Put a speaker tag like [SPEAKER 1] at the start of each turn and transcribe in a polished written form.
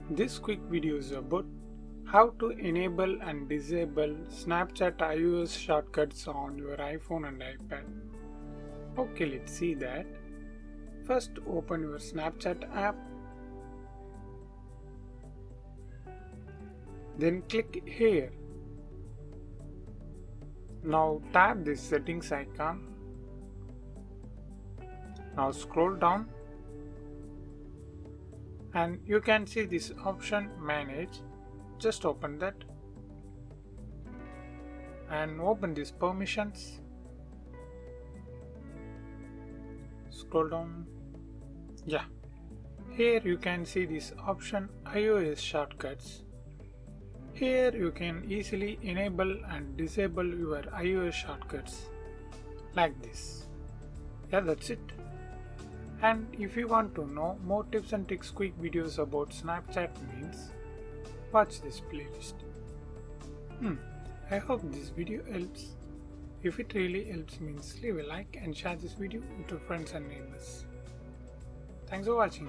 [SPEAKER 1] This quick video is about how to enable and disable Snapchat iOS shortcuts on your iPhone and iPad. Okay, let's see that. First, open your Snapchat app. Then click here. Now tap this settings icon. Now scroll down and you can see this option manage. Just open that and open these permissions. Scroll down. Yeah, here you can see this option iOS shortcuts. Here you can easily enable and disable your iOS shortcuts like this. Yeah, that's it. And if you want to know more tips and tricks quick videos about Snapchat means, watch this playlist. I hope this video helps. If it really helps means leave a like and share this video with your friends and neighbors. Thanks for watching.